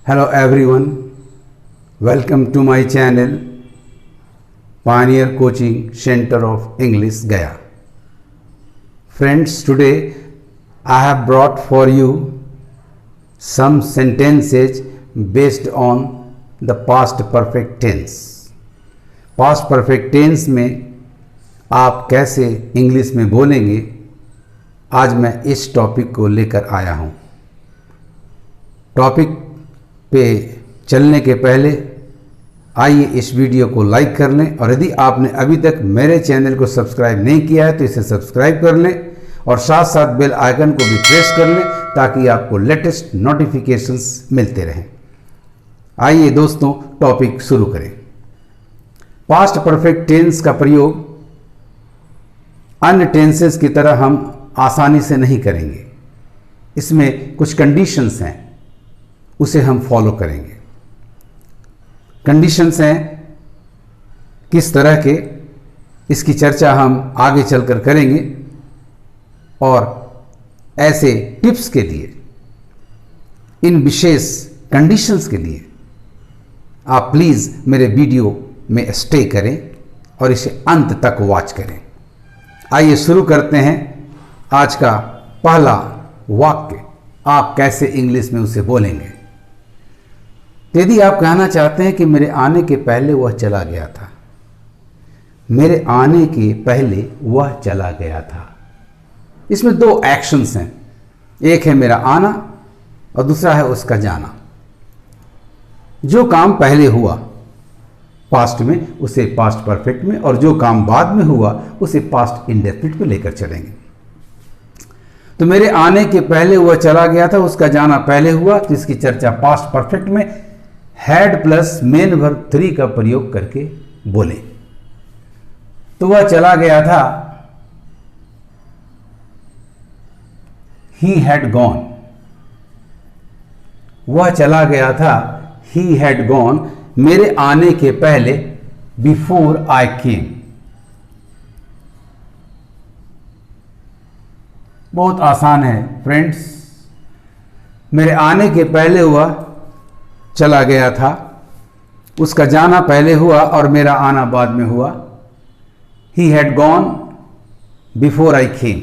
Hello everyone, welcome to my channel Pioneer Coaching Center of English Gaya. Friends, today I have brought for you some sentences based on the past perfect tense. Past perfect tense में आप कैसे English में बोलेंगे, आज मैं इस topic को लेकर आया हूँ। टॉपिक पे चलने के पहले आइए इस वीडियो को लाइक कर लें और यदि आपने अभी तक मेरे चैनल को सब्सक्राइब नहीं किया है तो इसे सब्सक्राइब कर लें और साथ साथ बेल आइकन को भी प्रेस कर लें ताकि आपको लेटेस्ट नोटिफिकेशंस मिलते रहें। आइए दोस्तों, टॉपिक शुरू करें। पास्ट परफेक्ट टेंस का प्रयोग अन्य टेंसेस की तरह हम आसानी से नहीं करेंगे। इसमें कुछ कंडीशंस हैं, उसे हम फॉलो करेंगे। कंडीशंस हैं किस तरह के, इसकी चर्चा हम आगे चलकर करेंगे और ऐसे टिप्स के लिए, इन विशेष कंडीशंस के लिए आप प्लीज़ मेरे वीडियो में स्टे करें और इसे अंत तक वॉच करें। आइए शुरू करते हैं आज का पहला वाक्य। आप कैसे इंग्लिश में उसे बोलेंगे। यदि आप कहना चाहते हैं कि मेरे आने के पहले वह चला गया था, मेरे आने के पहले वह चला गया था, इसमें दो एक्शंस हैं। एक है मेरा आना और दूसरा है उसका जाना। जो काम पहले हुआ पास्ट में उसे पास्ट परफेक्ट में और जो काम बाद में हुआ उसे पास्ट इंडेफिनिट में लेकर चलेंगे। तो मेरे आने के पहले वह चला गया था, उसका जाना पहले हुआ, तो इसकी चर्चा पास्ट परफेक्ट में हैड प्लस मेन वर्ब 3 का प्रयोग करके बोले। तो वह चला गया था, ही हैड गॉन। वह चला गया था, ही हैड गॉन, मेरे आने के पहले, बिफोर आई केम। बहुत आसान है फ्रेंड्स। मेरे आने के पहले वह चला गया था, उसका जाना पहले हुआ और मेरा आना बाद में हुआ। He had gone before I came.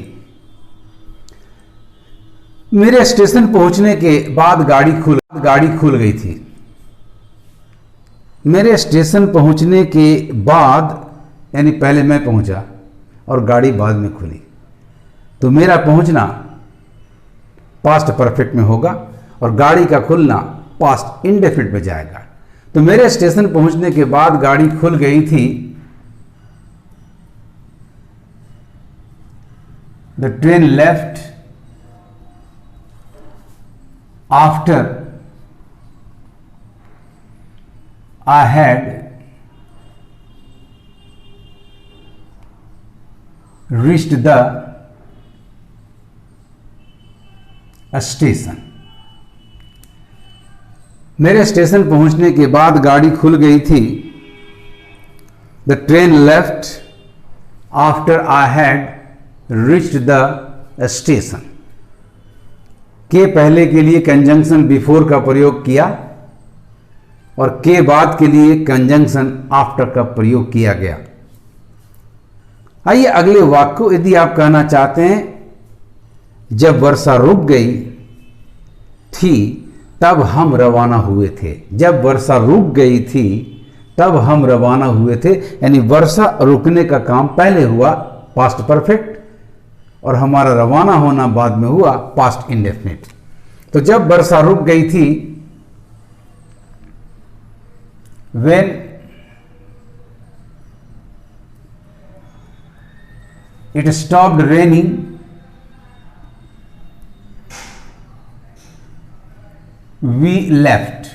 मेरे स्टेशन पहुंचने के बाद गाड़ी खुल गई थी। मेरे स्टेशन पहुंचने के बाद यानी पहले मैं पहुंचा और गाड़ी बाद में खुली, तो मेरा पहुंचना पास्ट परफेक्ट में होगा और गाड़ी का खुलना पास्ट इंडेफिनिट में जाएगा। तो मेरे स्टेशन पहुंचने के बाद गाड़ी खुल गई थी। The train left after I had reached the station. मेरे स्टेशन पहुंचने के बाद गाड़ी खुल गई थी। The train left after I had reached the station. के पहले के लिए कंजंक्शन बिफोर का प्रयोग किया और के बाद के लिए कंजंक्शन आफ्टर का प्रयोग किया गया। आइए अगले वाक्य को, यदि आप कहना चाहते हैं जब वर्षा रुक गई थी तब हम रवाना हुए थे। जब वर्षा रुक गई थी तब हम रवाना हुए थे, यानी वर्षा रुकने का काम पहले हुआ पास्ट परफेक्ट और हमारा रवाना होना बाद में हुआ पास्ट इंडेफिनिट। तो जब वर्षा रुक गई थी, when it stopped raining we left.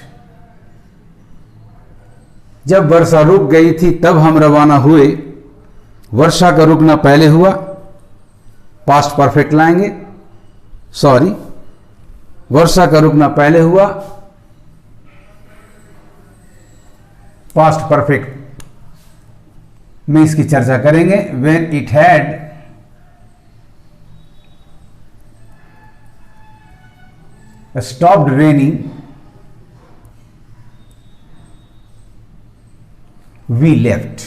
जब वर्षा रुक गई थी तब हम रवाना हुए। वर्षा का रुकना पहले हुआ, पास्ट परफेक्ट लाएंगे, सॉरी, वर्षा का रुकना पहले हुआ, पास्ट परफेक्ट में इसकी चर्चा करेंगे। When it had stopped raining we left.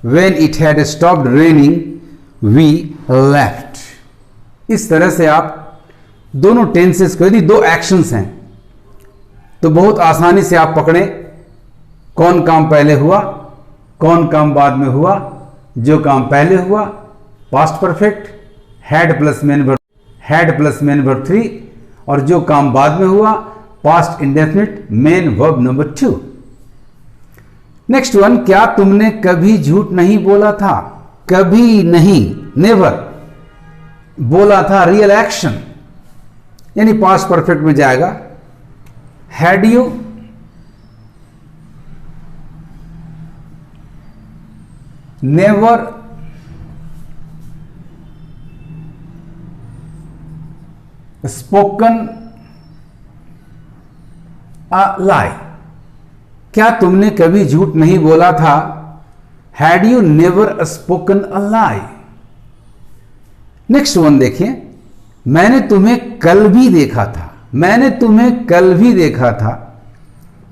When it had stopped raining, we left. इस तरह से आप दोनों टेंसेस को, यदि दो एक्शंस हैं तो बहुत आसानी से आप पकड़े कौन काम पहले हुआ, कौन काम बाद में हुआ। जो काम पहले हुआ past perfect, had plus main verb 3, और जो काम बाद में हुआ past indefinite main verb number 2। Next one, क्या तुमने कभी झूठ नहीं बोला था? कभी नहीं, नेवर बोला था, रियल एक्शन यानी पास्ट परफेक्ट में जाएगा। Had you never spoken a lie. क्या तुमने कभी झूठ नहीं बोला था? Had you never spoken a lie. Next one देखिए, मैंने तुम्हें कल भी देखा था। मैंने तुम्हें कल भी देखा था,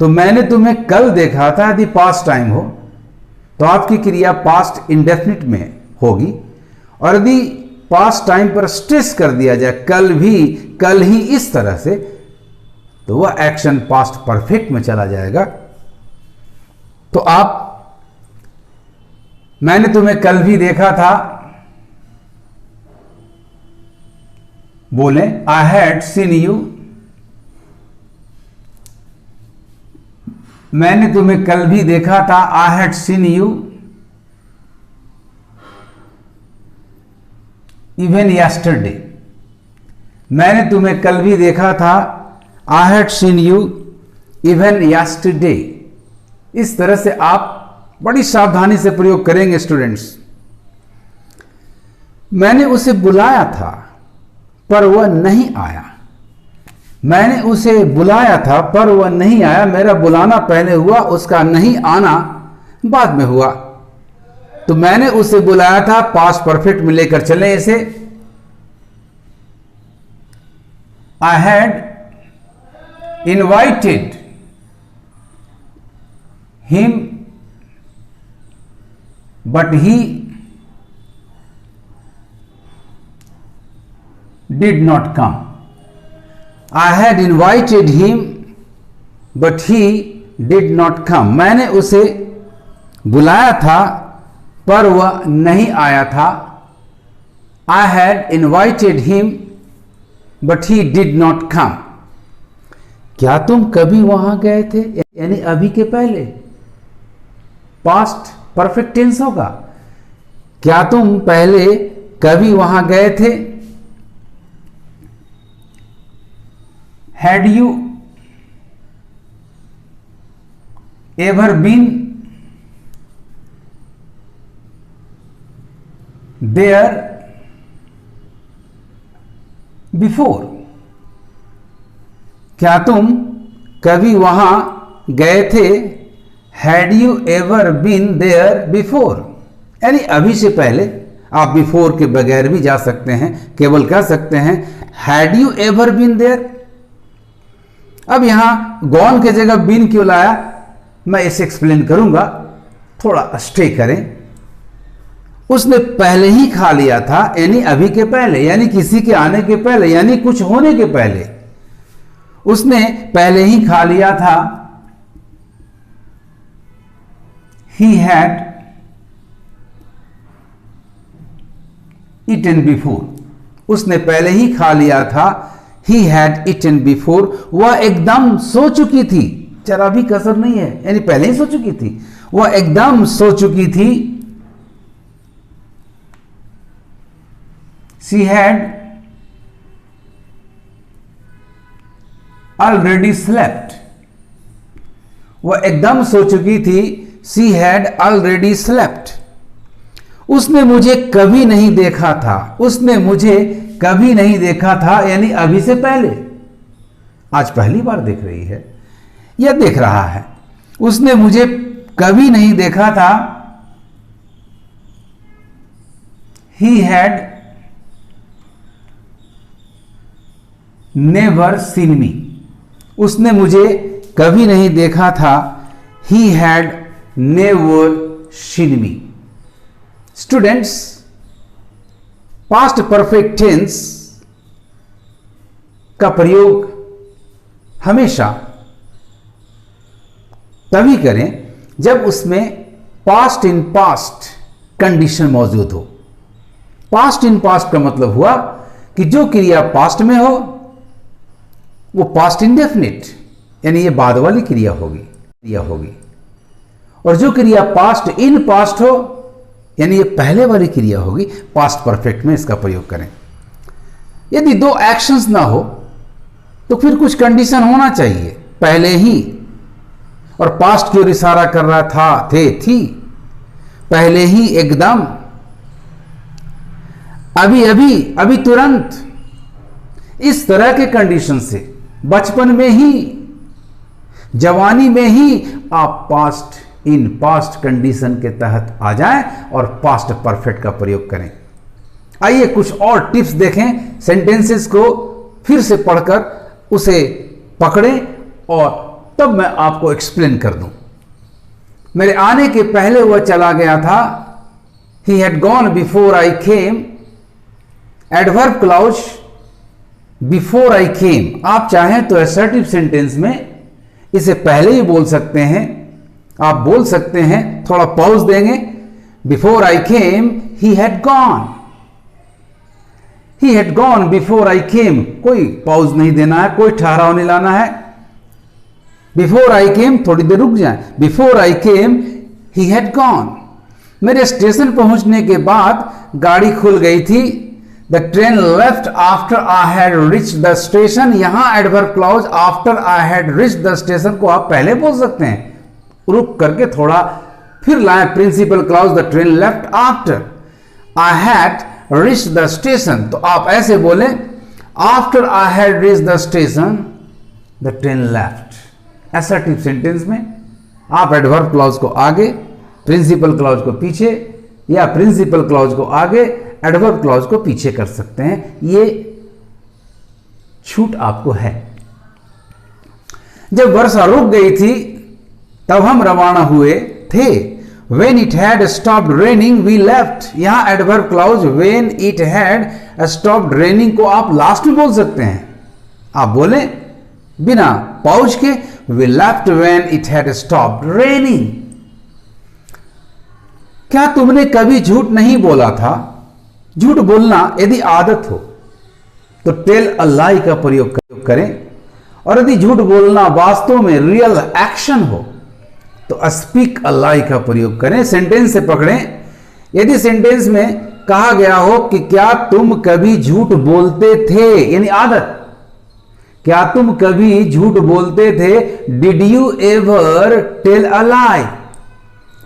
तो मैंने तुम्हें कल देखा था यदि पास्ट टाइम हो तो आपकी क्रिया पास्ट इंडेफिनिट में होगी, और यदि पास्ट टाइम पर स्ट्रेस कर दिया जाए कल भी, कल ही, इस तरह से, तो वह एक्शन पास्ट परफेक्ट में चला जाएगा। तो आप मैंने तुम्हें कल भी देखा था बोले आई हैड सीन यू। मैंने तुम्हें कल भी देखा था, I had seen you even yesterday. मैंने तुम्हें कल भी देखा था, I had seen you even yesterday. इस तरह से आप बड़ी सावधानी से प्रयोग करेंगे स्टूडेंट्स। मैंने उसे बुलाया था पर वह नहीं आया। मैंने उसे बुलाया था पर वह नहीं आया। मेरा बुलाना पहले हुआ, उसका नहीं आना बाद में हुआ। तो मैंने उसे बुलाया था, पास्ट परफेक्ट में लेकर चले इसे। I had invited him but he did not come. I had invited him but he did not come. मैंने उसे बुलाया था पर वह नहीं आया था। I had invited him but he did not come. क्या तुम कभी वहां गए थे? यानी अभी के पहले पास्ट परफेक्ट टेंस होगा। क्या तुम पहले कभी वहां गए थे? Had you ever been there before. क्या तुम कभी वहां गए थे? Had you ever been there before, यानी अभी से पहले। आप बिफोर के बगैर भी जा सकते हैं, केवल कह सकते हैं had you ever been there. अब यहां गॉन की जगह बीन क्यों लाया, मैं इसे एक्सप्लेन करूंगा, थोड़ा स्टे करें। उसने पहले ही खा लिया था, यानी अभी के पहले, यानी किसी के आने के pहले, यानी कुछ होने के पहले उसने पहले ही खा लिया था। He had eaten before, उसने पहले ही खा लिया था। He had eaten before, वह एकदम सो चुकी थी, जरा भी कसर नहीं है, यानी पहले ही सो चुकी थी, वह एकदम सो चुकी थी। She had already slept, वह एकदम सो चुकी थी। She had already slept, उसने मुझे कभी नहीं देखा था। उसने मुझे कभी नहीं देखा था, यानी अभी से पहले, आज पहली बार देख रही है या देख रहा है। उसने मुझे कभी नहीं देखा था। He had never seen me, उसने मुझे कभी नहीं देखा था। He had never seen me. Students, past perfect tense का प्रयोग हमेशा तभी करें जब उसमें पास्ट इन पास्ट कंडीशन मौजूद हो। पास्ट इन पास्ट का मतलब हुआ कि जो क्रिया पास्ट में हो वो पास्ट इंडेफिनिट, यानी ये बाद वाली क्रिया होगी, और जो क्रिया पास्ट इन पास्ट हो यानी ये पहले वाली क्रिया होगी। पास्ट परफेक्ट में इसका प्रयोग करें। यदि दो एक्शंस ना हो तो फिर कुछ कंडीशन होना चाहिए पहले ही, और पास्ट की ओर इशारा कर रहा था, थे, थी, पहले ही, एकदम, अभी अभी, अभी तुरंत। इस तरह के कंडीशन से बचपन में ही, जवानी में ही आप पास्ट इन पास्ट कंडीशन के तहत आ जाएं और पास्ट परफेक्ट का प्रयोग करें। आइए कुछ और टिप्स देखें। सेंटेंसेस को फिर से पढ़कर उसे पकड़ें और तब मैं आपको एक्सप्लेन कर दूं। मेरे आने के पहले वह चला गया था। He had gone before I came। Adverb clause before I came. आप चाहें तो असर्टिव सेंटेंस में इसे पहले ही बोल सकते हैं। आप बोल सकते हैं, थोड़ा पॉज देंगे। Before I came he had gone. He had gone before I came. कोई पॉज नहीं देना है, कोई ठहराव नहीं लाना है। बिफोर आई केम, थोड़ी देर रुक जाए। Before I came he had gone. मेरे स्टेशन पहुंचने के बाद गाड़ी खुल गई थी। The train left after I had reach the station. यहां adverb clause after I had reach the station को आप पहले बोल सकते हैं, रुक करके थोड़ा फिर लाएं principal clause. The train left after I had reach the station, तो आप ऐसे बोले, after I had reach the station the train left. Assertive sentence में आप एडवर्ब क्लॉज को आगे, प्रिंसिपल क्लॉज को पीछे, या प्रिंसिपल क्लॉज को आगे, एडवर्ब क्लॉज को पीछे कर सकते हैं। ये छूट आपको है। जब वर्षा रुक गई थी तब हम रवाना हुए थे। When it had stopped raining we left। यहां adverb clause when it had stopped raining को आप लास्ट में बोल सकते हैं। आप बोले बिना पॉज के, we left when it had stopped raining। क्या तुमने कभी झूठ नहीं बोला था? झूठ बोलना यदि आदत हो तो टेल अ लाई का प्रयोग करें, और यदि झूठ बोलना वास्तव में रियल एक्शन हो तो स्पीक अ लाई का प्रयोग करें। सेंटेंस से पकड़ें। यदि सेंटेंस में कहा गया हो कि क्या तुम कभी झूठ बोलते थे, यानी आदत, क्या तुम कभी झूठ बोलते थे, did you ever tell a lie.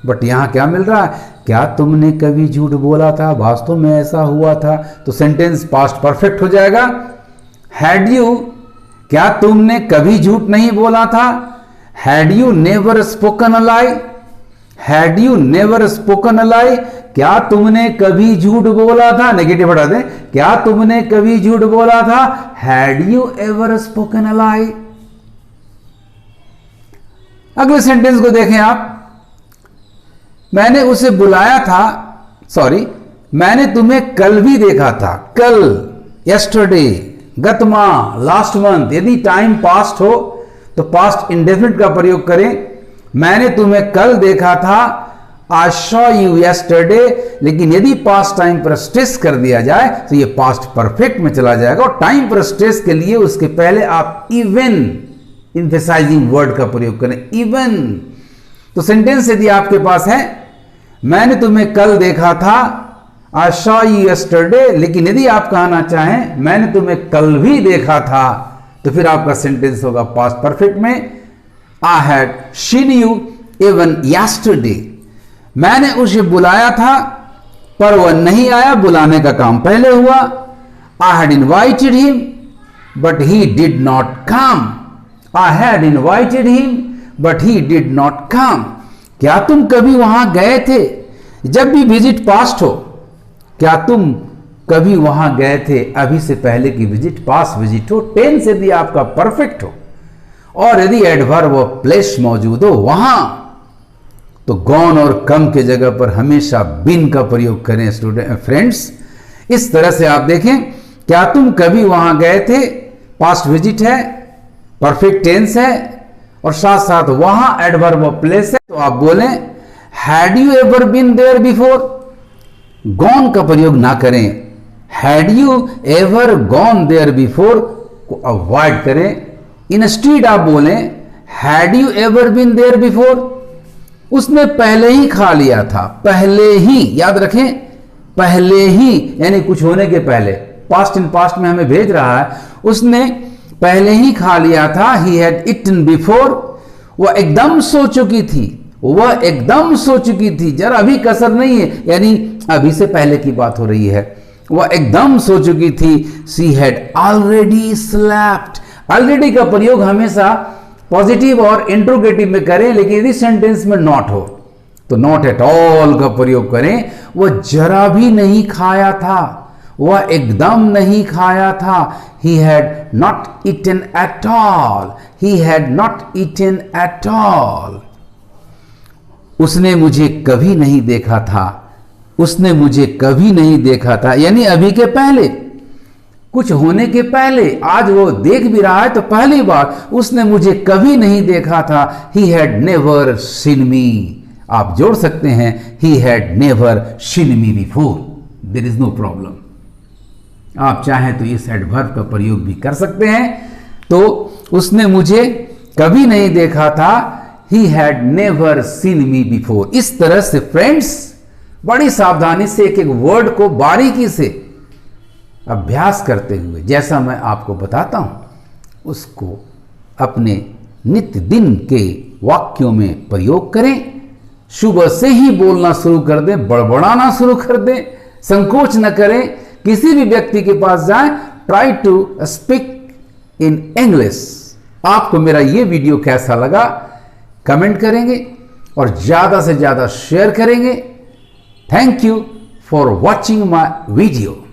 But यहां क्या मिल रहा है, क्या तुमने कभी झूठ बोला था, वास्तव में ऐसा हुआ था, तो सेंटेंस पास्ट परफेक्ट हो जाएगा। हैड यू, क्या तुमने कभी झूठ नहीं बोला था, had you never spoken a lie. Had you never spoken a lie, क्या तुमने कभी झूठ बोला था, नेगेटिव हटा दें, क्या तुमने कभी झूठ बोला था, had you ever spoken a lie. अगले सेंटेंस को देखें आप। मैंने उसे बुलाया था, सॉरी, मैंने तुम्हें कल भी देखा था। कल, यस्टरडे, गत माह, लास्ट मंथ। यदि टाइम पास्ट हो तो पास्ट इंडेफिनिट का प्रयोग करें। मैंने तुम्हें कल देखा था, आई सॉ यू यस्टरडे। लेकिन यदि पास्ट टाइम पर स्ट्रेस कर दिया जाए तो ये पास्ट परफेक्ट में चला जाएगा, और टाइम पर स्ट्रेस के लिए उसके पहले आप इवन एम्फसाइजिंग वर्ड का प्रयोग करें, इवन। तो सेंटेंस यदि आपके पास है, मैंने तुम्हें कल देखा था, आई सॉ यू यस्टरडे, लेकिन यदि आप कहना चाहें मैंने तुम्हें कल भी देखा था, तो फिर आपका सेंटेंस होगा पास्ट परफेक्ट में, I had seen you even yesterday. मैंने उसे बुलाया था पर वह नहीं आया, बुलाने का काम पहले हुआ। I had invited him but he did not come. I had invited him but he did not come. क्या तुम कभी वहां गए थे? जब भी विजिट पास्ट हो, क्या तुम कभी वहां गए थे, अभी से पहले की विजिट पास्ट विजिट हो। टेंस यदि आपका परफेक्ट हो और यदि एडवर्ब प्लेस मौजूद हो वहां, तो गॉन और कम के जगह पर हमेशा बीन का प्रयोग करें फ्रेंड्स। इस तरह से आप देखें, क्या तुम कभी वहां गए थे, पास्ट विजिट है, परफेक्ट टेंस है और साथ साथ वहां एडवर्ब ऑफ प्लेस है, तो आप बोलें had you ever been there before. Gone का प्रयोग ना करें, had you ever gone there before को अवॉइड करें। इंस्टीड आप बोलें had you ever been there before. उसने पहले ही खा लिया था, पहले ही, याद रखें, पहले ही यानी कुछ होने के पहले, पास्ट इन पास्ट में हमें भेज रहा है, उसने पहले ही खा लिया था। ही हैड इटन बिफोर, वह एकदम सो चुकी थी, वह एकदम सो चुकी थी, जरा अभी कसर नहीं है, यानी अभी से पहले की बात हो रही है, वह एकदम सो चुकी थी। She had already slept. Already का प्रयोग हमेशा पॉजिटिव और इंट्रोगेटिव में करें, लेकिन यदि सेंटेंस में नॉट हो तो नॉट एट ऑल का प्रयोग करें। वह जरा भी नहीं खाया था, वह एकदम नहीं खाया था। He had not eaten at all, he had not eaten at all. उसने मुझे कभी नहीं देखा था, उसने मुझे कभी नहीं देखा था, यानी अभी के पहले, कुछ होने के पहले। आज वो देख भी रहा है तो पहली बार, उसने मुझे कभी नहीं देखा था। He had never seen me. आप जोड़ सकते हैं he had never seen me before, there is no problem. आप चाहें तो इस एडवर्ब का प्रयोग भी कर सकते हैं। तो उसने मुझे कभी नहीं देखा था, he had never seen me before. इस तरह से फ्रेंड्स बड़ी सावधानी से एक एक वर्ड को बारीकी से अभ्यास करते हुए, जैसा मैं आपको बताता हूं, उसको अपने नित्य दिन के वाक्यों में प्रयोग करें। सुबह से ही बोलना शुरू कर दें, बड़बड़ाना शुरू कर दें, संकोच न करें। किसी भी व्यक्ति के पास जाएं, try to speak in English. आपको मेरा ये वीडियो कैसा लगा कमेंट करेंगे और ज्यादा से ज्यादा शेयर करेंगे। Thank you for watching my video.